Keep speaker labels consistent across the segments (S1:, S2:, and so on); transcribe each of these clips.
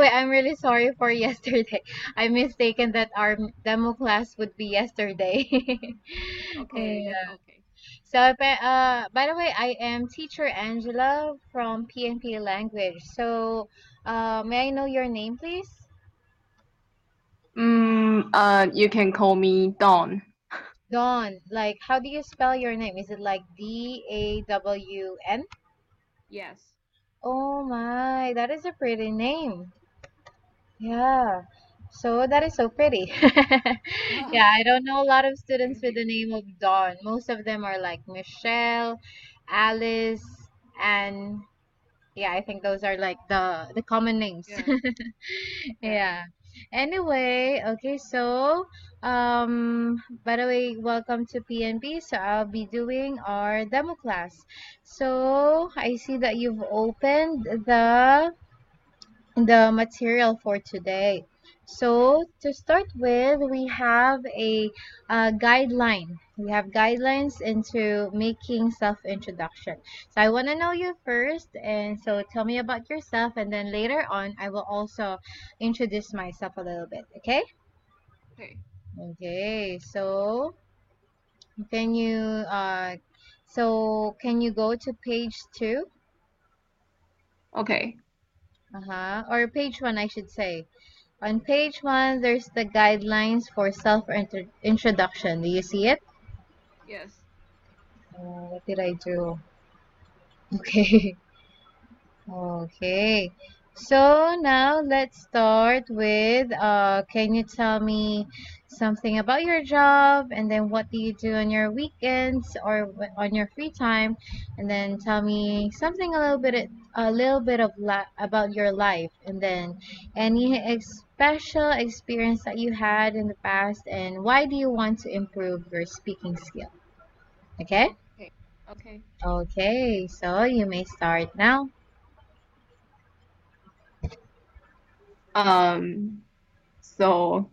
S1: Wait, I'm really sorry for yesterday. I mistaken that our demo class would be yesterday.
S2: Okay, that's
S1: Yeah.
S2: okay.
S1: So, by the way, I am teacher Angela from P&P Language. So, may I know your name, please?
S2: You can call me Dawn.
S1: Dawn. Like, how do you spell your name? Is it like Dawn?
S2: Yes.
S1: Oh my, that is a pretty name. Yeah. So that is so pretty. Yeah, I don't know a lot of students
S2: Thank
S1: with
S2: you.
S1: the name of Dawn. Most of them are like Michelle, Alice, and yeah, I think those are like the common names.
S2: Yeah, yeah.
S1: Yeah. Anyway, okay, so by the way, welcome to PNP. So I'll be doing our demo class. So I see that you've opened the material for today.
S2: Yes.
S1: So to start with, we have a guideline. We have guidelines into making self-introduction. So I want to know you first, and so tell me about yourself, and then later on, I will also introduce myself a little bit. Okay?
S2: Okay.
S1: Okay. Can you can you go to page two?
S2: Okay.
S1: Or page one, I should say. On page one, there's the guidelines for self-introduction. Do you see it?
S2: Yes.
S1: What did I do? Okay. Okay. So now let's start with can you tell me something about your job and then what do you do on your weekends or on your free time, and then tell me something a little bit of about your life, and then any special experience that you had in the past, and why do you want to improve your speaking skill? Okay?
S2: Okay. Okay.
S1: Okay. So you may start now.
S2: Um, so,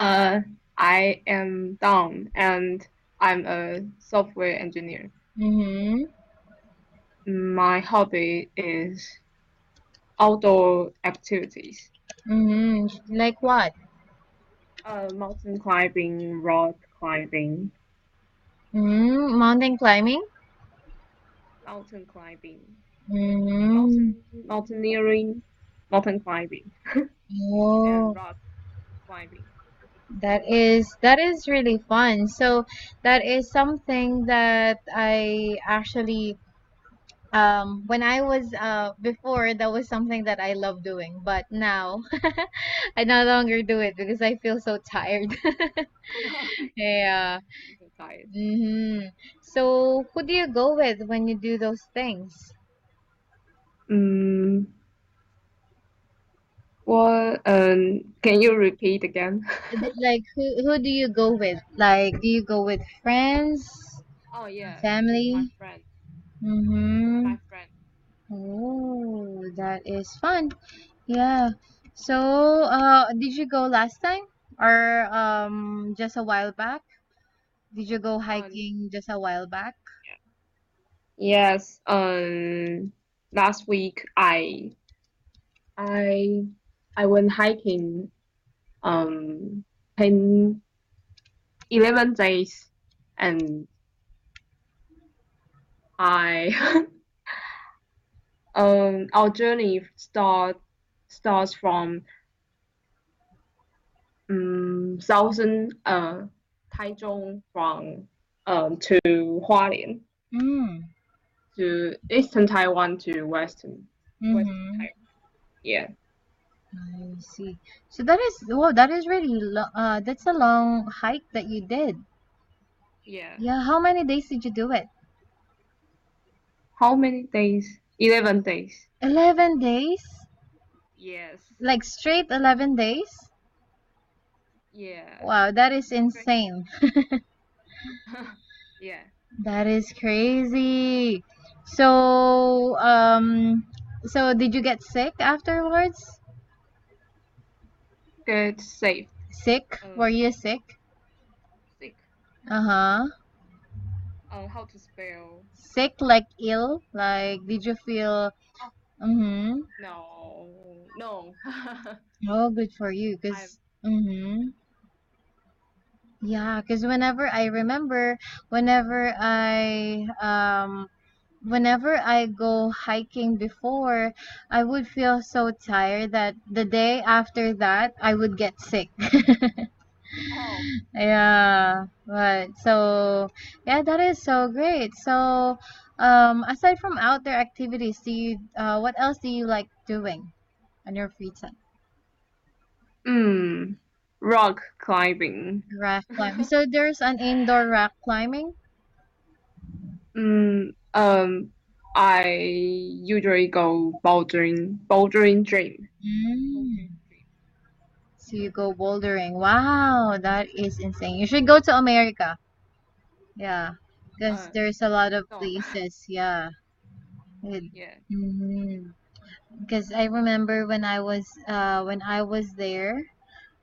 S2: uh, I am Dawn and I'm a software engineer.
S1: Mm-hmm.
S2: My hobby is outdoor activities.
S1: Mm-hmm. Like what?
S2: Mountain climbing, rock climbing,
S1: Mm-hmm. Mountain climbing?
S2: mountain climbing,
S1: Mm-hmm.
S2: mountaineering, mountain climbing, and
S1: Oh,
S2: rock climbing.
S1: that is really fun. So that is something that I actually when I was before, that was something that I love doing, but now I no longer do it because I feel so tired. Yeah.
S2: I'm so tired.
S1: Mm-hmm. So who do you go with when you do those things?
S2: Mm, what? Can you repeat again?
S1: Like who do you go with? Like do you go with friends,
S2: Oh yeah, with my
S1: family?
S2: friend. With
S1: Mm-hmm.
S2: my friend.
S1: Oh, that is fun. Yeah. So, did you go last time or just a while back? Did you go
S2: Um,
S1: hiking just a while back?
S2: yes. Last week I I went hiking. Um, 10, 11 days, and I our journey starts from southern Taichung from to Hualien
S1: Mm.
S2: to eastern Taiwan to western
S1: Mm-hmm.
S2: Taiwan. Yeah,
S1: I see. So that is wow, that is really that's a long hike that you did.
S2: yeah.
S1: Yeah, how many days did you do it?
S2: How many days? 11 days.
S1: 11 days?
S2: Yes.
S1: Like straight 11 days?
S2: Yeah.
S1: Wow, that is
S2: Great.
S1: insane.
S2: Yeah.
S1: That is crazy. So, so did you get sick afterwards?
S2: Get safe.
S1: Sick? Were
S2: Um,
S1: you sick?
S2: sick.
S1: Uh-huh.
S2: How to spell?
S1: Sick like ill? Like did you feel
S2: Oh,
S1: Mm-hmm.
S2: No, no.
S1: Oh, good for you.
S2: I've
S1: Cause, mm-hmm. Yeah, cause whenever whenever I go hiking before, I would feel so tired that the day after that I would get sick.
S2: oh
S1: Yeah, but so yeah, that is so great. So, aside from outdoor activities, what else do you like doing on your free time?
S2: mm, rock climbing.
S1: Rock climbing. So there's an indoor rock climbing.
S2: mm, um, I usually go bouldering dream.
S1: Mm. So you go bouldering. Wow, that is insane. You should go to America. Yeah, because
S2: Uh,
S1: there's a lot of
S2: Dawn.
S1: places. Yeah.
S2: Yeah,
S1: Mm-hmm. Because I remember when I was there,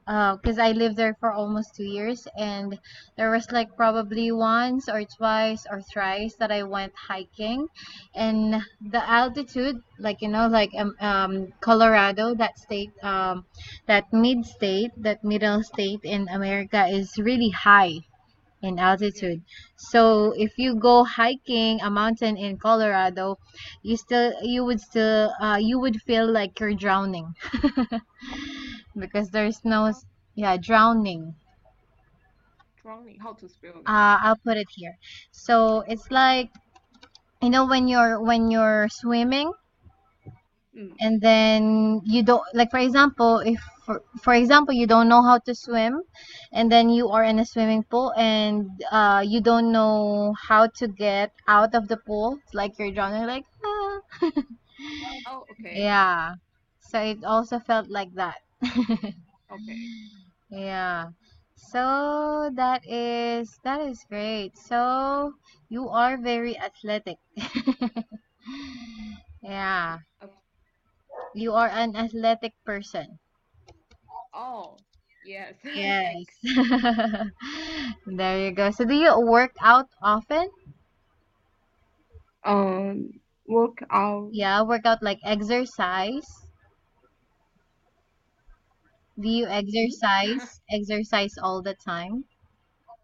S1: because I lived there for almost 2 years, and there was like probably once or twice or thrice that I went hiking, and the altitude, like like Colorado, that state, that middle state in America is really high in
S2: yeah.
S1: altitude. So if you go hiking a mountain in Colorado, you would feel like you're drowning because there's no
S2: How
S1: yeah, drowning.
S2: drowning? How to spell that?
S1: I'll put it here. So it's like when you're swimming,
S2: Mm,
S1: and then you don't, like, for example, if for example you don't know how to swim, and then you are in a swimming pool, and you don't know how to get out of the pool. It's like you're drowning, like
S2: oh, okay,
S1: yeah. So it also felt like that.
S2: okay.
S1: Yeah. So that is great. So you are very athletic. Yeah.
S2: Uh,
S1: You are an athletic person.
S2: oh, yes.
S1: Yes.
S2: Thanks.
S1: There you go. So do you work out often?
S2: Work out.
S1: Yeah, work out like exercise. Do you
S2: Hmm?
S1: exercise all the time?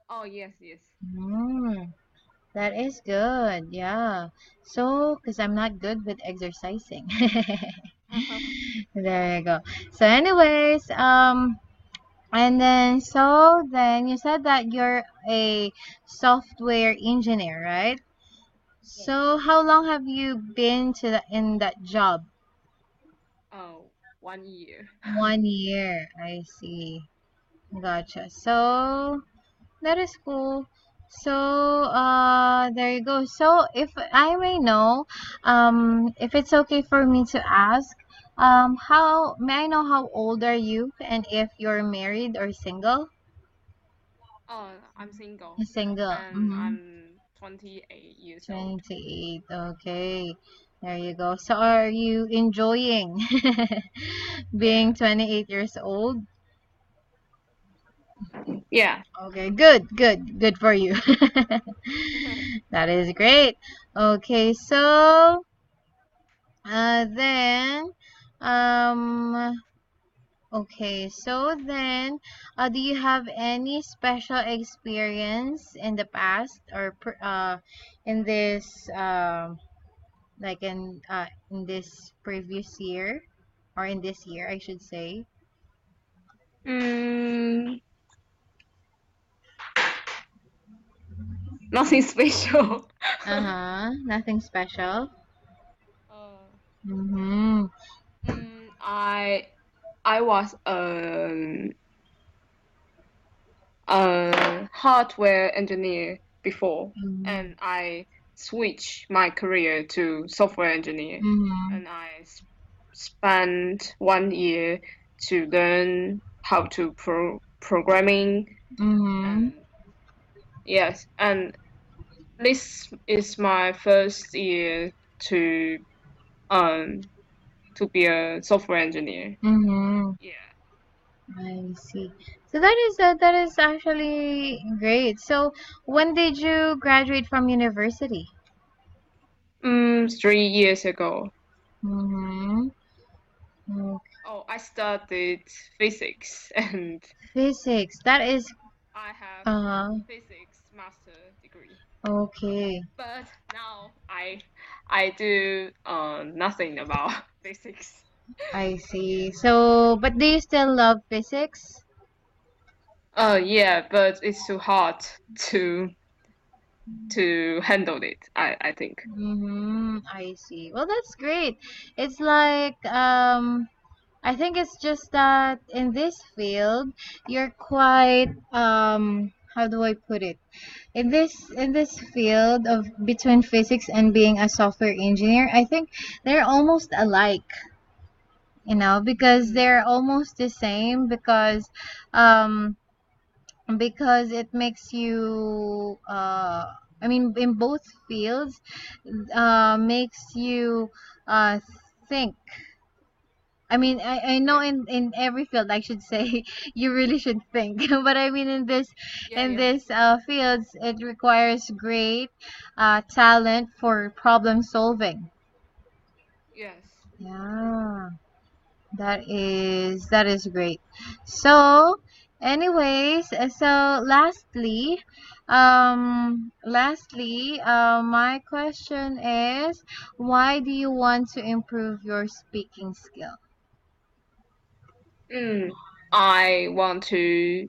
S2: Oh, yes, yes.
S1: Mm, that is good. Yeah. So, because I'm not good with exercising. There you go. So, anyways, and then you said that you're a software engineer, right?
S2: Yes.
S1: So, how long have you been in that job?
S2: Oh, 1 year.
S1: 1 year. I see. Gotcha. So, that is cool. So, there you go. So, if I may know, if it's okay for me to ask, how may I know how old are you, and if you're married or single?
S2: I'm single
S1: Single.
S2: and
S1: Mm-hmm.
S2: I'm 28 years old.
S1: 28. Okay. There you go. So, are you enjoying
S2: Yeah.
S1: being 28 years old?
S2: Yeah.
S1: Okay, good, good, good for you. That is great. Okay, so then, um, okay, so then, do you have any special experience in the past, or in this like in this previous year, or in this year, I should say?
S2: Mm, nothing special.
S1: Uh-huh. Nothing special.
S2: uh,
S1: Mm-hmm.
S2: I was a hardware engineer before,
S1: Mm-hmm.
S2: and I switched my career to software engineer,
S1: Mm-hmm.
S2: and I spent 1 year to learn how to programming,
S1: Mm-hmm.
S2: and yes, and this is my first year to um be a software engineer.
S1: Mm-hmm.
S2: Yeah.
S1: I see. So that is actually great. So when did you graduate from university?
S2: 3 years ago.
S1: Mm-hmm. Mm,
S2: Oh, I studied physics and
S1: physics. That is
S2: I have
S1: uh
S2: physics master degree.
S1: okay.
S2: But now I do nothing about physics.
S1: I see. So, but do you still love physics?
S2: Yeah, but it's too hard to to handle it, I think.
S1: Mm-hmm. I see. Well, that's great. It's like I think it's just that in this field you're quite how do I put it? In this field of between physics and being a software engineer, I think they're almost alike, because
S2: Mm,
S1: they're almost the same um because it makes you I mean in both fields makes you uh think. I mean, I know
S2: yeah,
S1: in every field I should say you really should think, but I mean in this
S2: yeah,
S1: in
S2: yeah.
S1: this fields it requires great talent for problem solving.
S2: Yes.
S1: Yeah, that is great. So, anyways, so lastly, my question is, why do you want to improve your speaking skill?
S2: Mm, I want to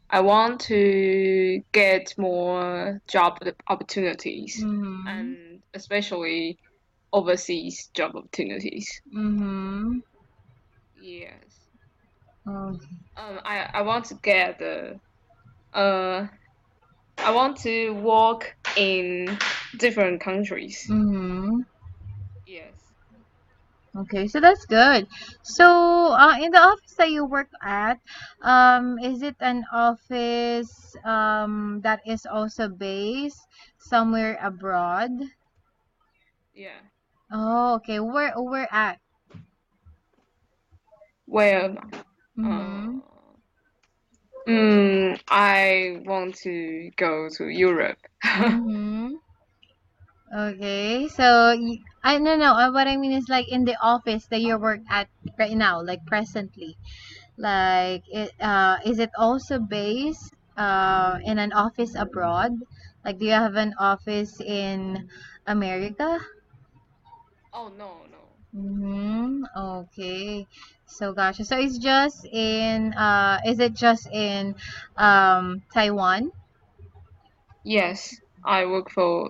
S2: I want to get more job opportunities
S1: Mm-hmm.
S2: and especially overseas job opportunities.
S1: Mm-hmm.
S2: Yes.
S1: Okay.
S2: I want to get uh I want to work in different countries.
S1: Mm-hmm.
S2: Yes.
S1: Okay, so that's good. So, in the office that you work at, is it an office that is also based somewhere abroad?
S2: Yeah.
S1: Oh, okay. Where at?
S2: Well,
S1: Mm-hmm.
S2: uh, I want to go to Europe.
S1: Mm-hmm. Okay. So, I no no. What I mean is like in the office that you work at right now, like presently. Like, is it also based in an office abroad? Like, do you have an office in America?
S2: Oh no, no.
S1: Mm-hmm. Okay. So gotcha. So it's just in is it just in Taiwan?
S2: Yes, I work for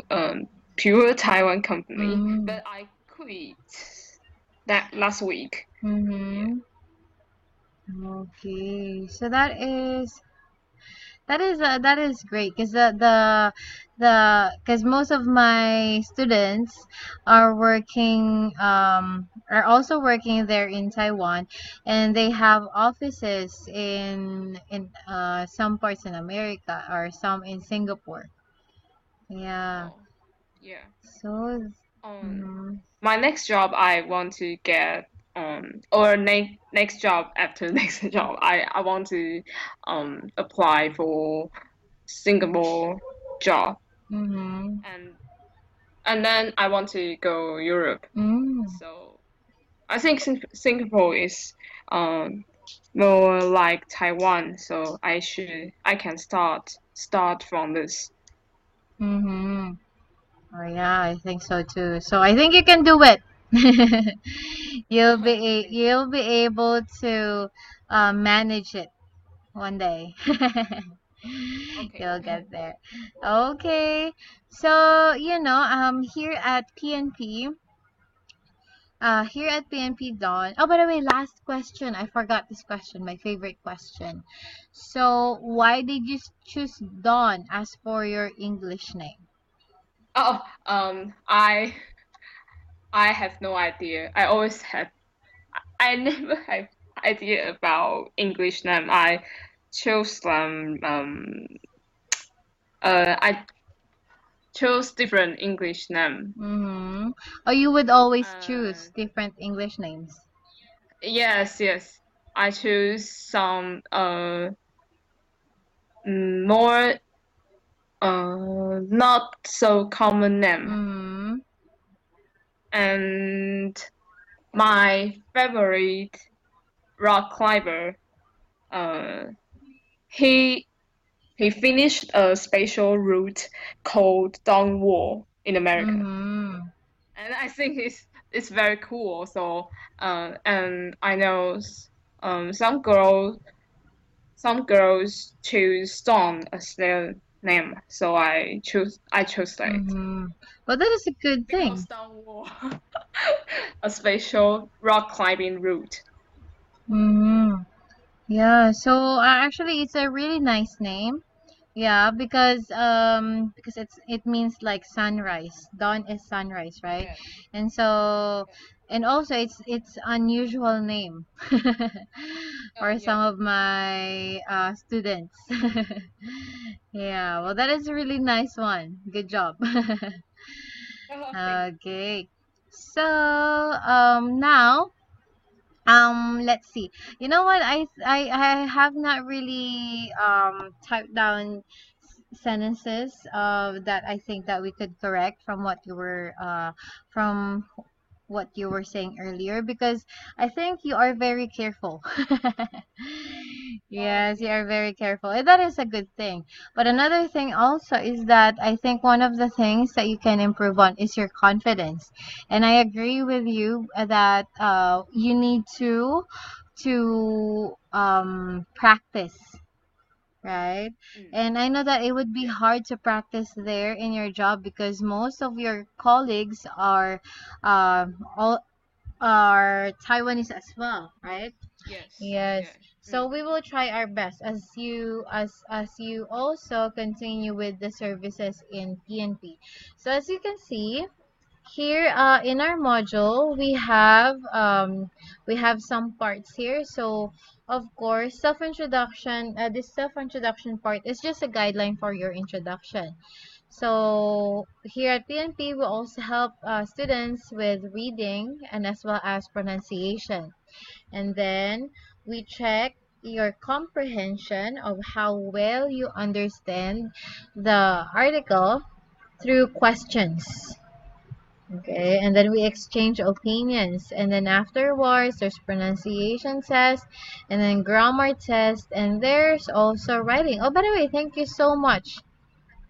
S2: pure Taiwan company,
S1: Mm-hmm.
S2: but I quit that last week. Yeah.
S1: Mm-hmm. Okay. So that is great because because most of my students are also working there in Taiwan, and they have offices in some parts in America or some in Singapore. Yeah.
S2: Oh, yeah.
S1: So.
S2: Um,
S1: Mhm.
S2: my next job I want to get or next job after next job I want to apply for Singapore job
S1: Mhm.
S2: and and then I want to go Europe.
S1: Mm.
S2: So I think Singapore is more like Taiwan, so I can start from this.
S1: Mhm. Oh yeah, I think so too. So I think you can do it.
S2: Thank you.
S1: You'll be able to manage it one day.
S2: Okay.
S1: You'll get there. Okay. So, here at PNP Dawn. Oh, by the way, last question. I forgot this question, my favorite question. So, why did you choose Dawn as for your English name?
S2: Oh, I have no idea. I never have idea about English name. I chose I chose different English name.
S1: Mm-hmm. Oh, you would always choose
S2: Uh,
S1: different English names.
S2: yes, yes. I choose some more not so common name.
S1: Mm-hmm.
S2: And my favorite rock climber, uh, he he finished a special route called Dawn Wall in America,
S1: Mm-hmm.
S2: and I think it's very cool. So, and I know some girls choose Dawn as their name, so I chose that
S1: Mm-hmm. Well, that is a good
S2: because
S1: thing.
S2: Dawn Wall a special rock climbing route.
S1: Mm-hmm. Yeah, so actually it's a really nice name. Yeah, because it means like sunrise. Dawn is sunrise, right?
S2: Yes.
S1: And so
S2: Yes.
S1: and also it's unusual name for some
S2: Yes.
S1: of my students. Yeah, well that is a really nice one. Good job.
S2: Thank
S1: Okay. So, now let's see. You know what? I have not really typed down sentences that I think that we could correct from what you were saying earlier, because I think you are very careful.
S2: Oh,
S1: Yes, you
S2: yes.
S1: are very careful. And that is a good thing. But another thing also is that I think one of the things that you can improve on is your confidence. And I agree with you that you need to practice, right?
S2: Mm.
S1: And I know that it would be
S2: Yes.
S1: hard to practice there in your job because most of your colleagues all are Taiwanese as well, right?
S2: Yes.
S1: Yes.
S2: Yeah.
S1: So
S2: Mm.
S1: we will try our best as you also continue with the services in PNP. So as you can see, here in our module we have some parts here. So of course self-introduction, this self-introduction part is just a guideline for your introduction. So here at PNP we also help students with reading and as well as pronunciation, and then we check your comprehension of how well you understand the article through questions. Okay, and then we exchange opinions, and then afterwards there's pronunciation test, and then grammar test, and there's also writing. Oh, by the way, thank you so much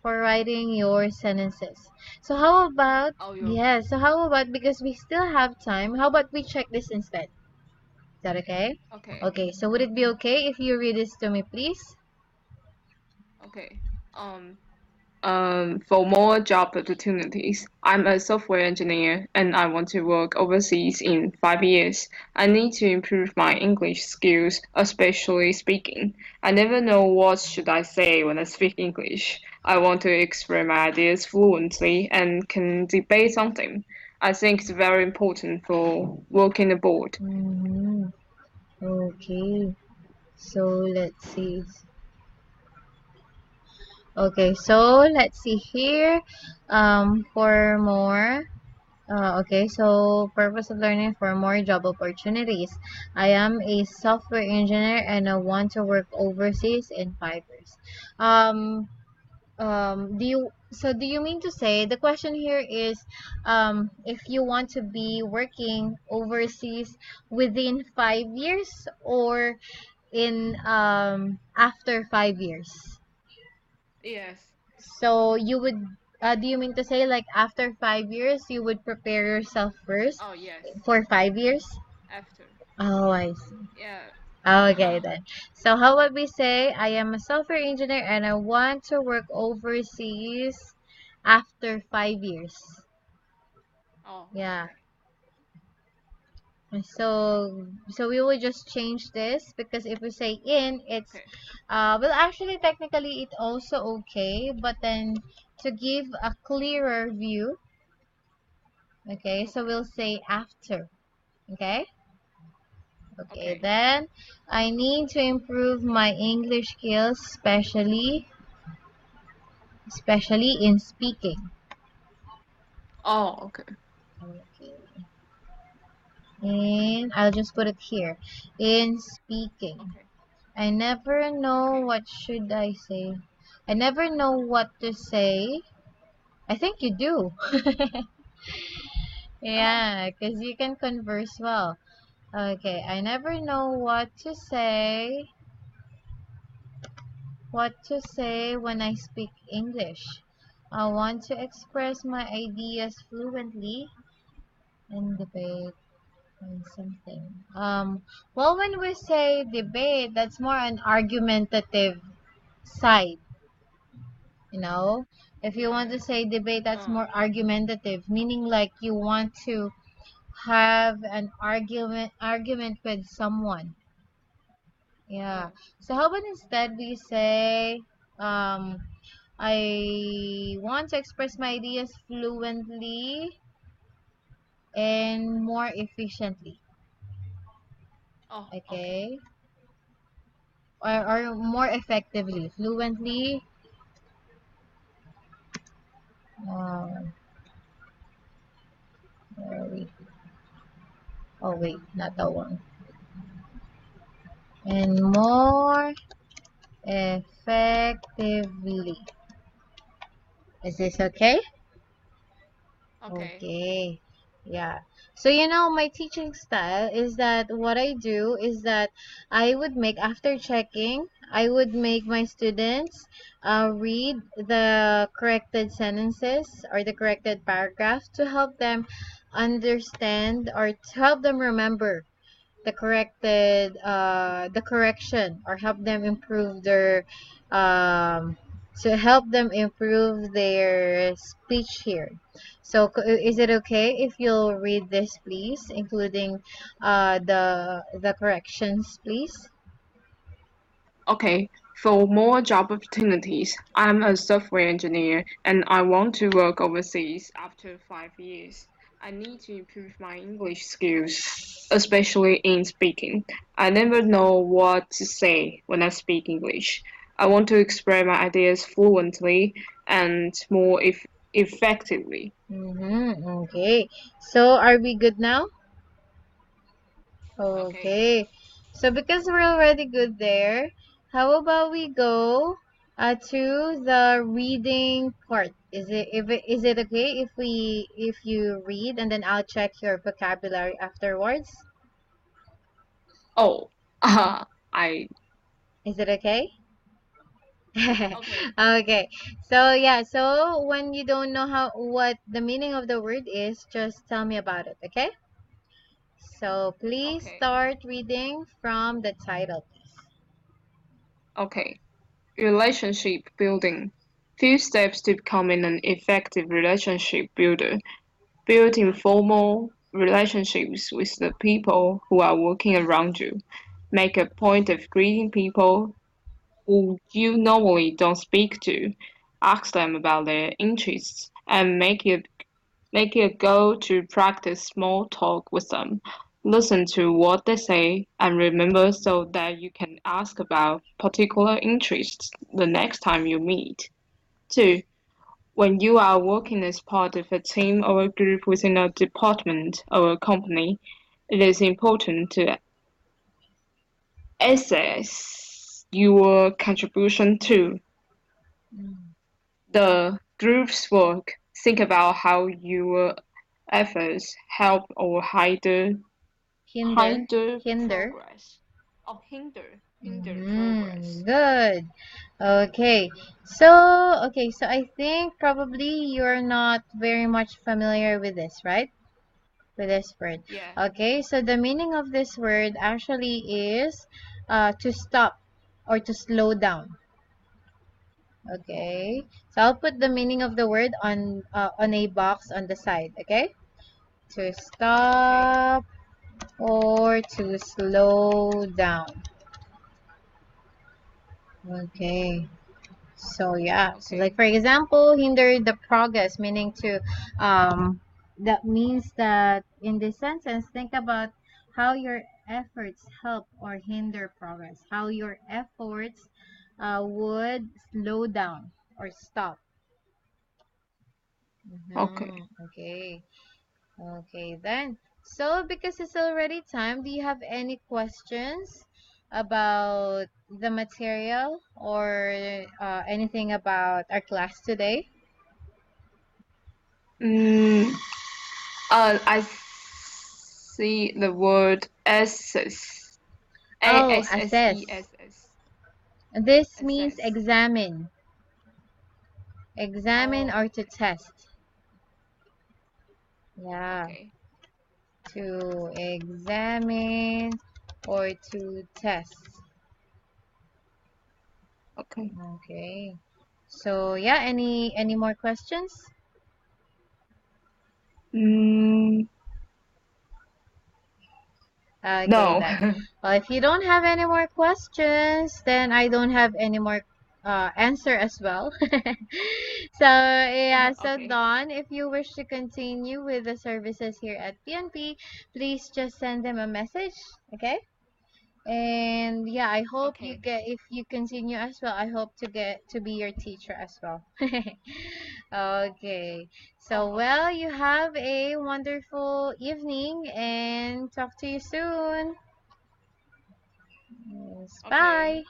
S1: for writing your sentences. So how about,
S2: Oh, you're
S1: yeah,
S2: welcome.
S1: so how about, because we still have time, how about we check this instead? Is that okay?
S2: Okay.
S1: Okay, so would it be okay if you read this to me, please?
S2: Okay. Um, for more job opportunities, I'm a software engineer and I want to work overseas in 5 years. I need to improve my English skills, especially speaking. I never know what should I say when I speak English. I want to express my ideas fluently and can debate something. I think it's very important for working abroad.
S1: Mm-hmm. Okay, so let's see. Okay, so let's see here. For more. Okay, so purpose of learning for more job opportunities. I am a software engineer and I want to work overseas in 5 years. Um, do you mean to say the question here is, if you want to be working overseas within 5 years or in after 5 years?
S2: Yes.
S1: So you would, do you mean to say like after 5 years you would prepare yourself first
S2: Oh, yes.
S1: for 5 years?
S2: After.
S1: Oh, I see.
S2: Yeah.
S1: Okay then. So how about we say I am a software engineer and I want to work overseas after 5 years.
S2: Oh,
S1: Yeah.
S2: okay.
S1: So we will just change this because if we say in, it's
S2: Okay.
S1: well actually technically it also okay, but then to give a clearer view, okay, so
S2: Okay.
S1: we'll say after. Okay? Okay,
S2: Okay.
S1: then I need to improve my English skills, especially in speaking.
S2: Oh, okay.
S1: Okay. And I'll just put it here. In speaking.
S2: Okay.
S1: I never know
S2: Okay.
S1: what should I say. I never know what to say. I think you do. Yeah, because you can converse well. Okay, I never know what to say when I speak English. I want to express my ideas fluently and debate on something. Well, when we say debate, that's more an argumentative side, you know. If you want
S2: Yeah.
S1: to say debate, that's
S2: Uh,
S1: more argumentative, meaning like you want to have an argument with someone. Yeah.
S2: uh,
S1: So how about instead we say, um, I want to express my ideas fluently and more efficiently.
S2: oh, okay.
S1: Okay. Or more effectively. Fluently. Um, wait. Oh, wait. Not that one. And more effectively. Is this okay?
S2: Okay.
S1: Okay. Yeah. So, my teaching style is that what I do is that I would make, after checking, I would make my students read the corrected sentences or the corrected paragraph to help them understand or to help them remember the correction or help them improve their um to help them improve their speech here. So is it okay if you'll read this, please, including the corrections, please?
S2: Okay, for more job opportunities, I'm a software engineer and I want to work overseas after 5 years. I need to improve my English skills, especially in speaking. I never know what to say when I speak English. I want to express my ideas fluently and more effectively.
S1: Okay. So are we good now?
S2: Okay.
S1: Okay. So because we're already good there, how about we go to the reading part? Is it okay if you read and then I'll check your vocabulary afterwards?
S2: Oh, I
S1: Is it okay?
S2: okay.
S1: Okay. So yeah, so when you don't know what the meaning of the word is, just tell me about it, okay? So please
S2: Okay.
S1: start reading from the title, please.
S2: Okay. Relationship building. Few steps to becoming an effective relationship builder. Build informal relationships with the people who are working around you. Make a point of greeting people who you normally don't speak to. Ask them about their interests and make it a goal to practice small talk with them. Listen to what they say and remember so that you can ask about particular interests the next time you meet. 2. When you are working as part of a team or a group within a department or a company, it is important to assess your contribution to
S1: Mm.
S2: the group's work. Think about how your efforts help or
S1: Hinder,
S2: hinder
S1: hinder.
S2: progress. Or hinder progress.
S1: Good. Okay, so I think probably you're not very much familiar with this, right? With this word.
S2: Yeah.
S1: Okay, so the meaning of this word actually is to stop or to slow down. Okay, so I'll put the meaning of the word on a box on the side. Okay, to
S2: Okay.
S1: stop or to slow down. Okay. So yeah, so like
S2: Okay.
S1: for example, hinder the progress, meaning to that means that in this sentence, think about how your efforts help or hinder progress, how your efforts would slow down or stop.
S2: Okay.
S1: Okay. Okay then. So because it's already time, do you have any questions about the material or anything about our class today?
S2: Mm, I see the word assess. A
S1: Oh,
S2: S S E
S1: assess.
S2: S S.
S1: This means
S2: Assess.
S1: examine. Examine
S2: Oh,
S1: or to test. Yeah,
S2: okay.
S1: to examine or to test.
S2: Okay.
S1: Okay. So yeah, any more questions?
S2: Mm,
S1: Okay,
S2: no.
S1: then. Well, if you don't have any more questions, then I don't have any more answer as well. So yeah, so
S2: Okay.
S1: Dawn, if you wish to continue with the services here at PNP, please just send them a message, okay? And yeah, I hope you
S2: Okay.
S1: get, if you continue as well, I hope to get to be your teacher as well. Okay. So,
S2: Oh, okay.
S1: well, you have a wonderful evening and talk to you soon. Yes,
S2: Okay.
S1: bye.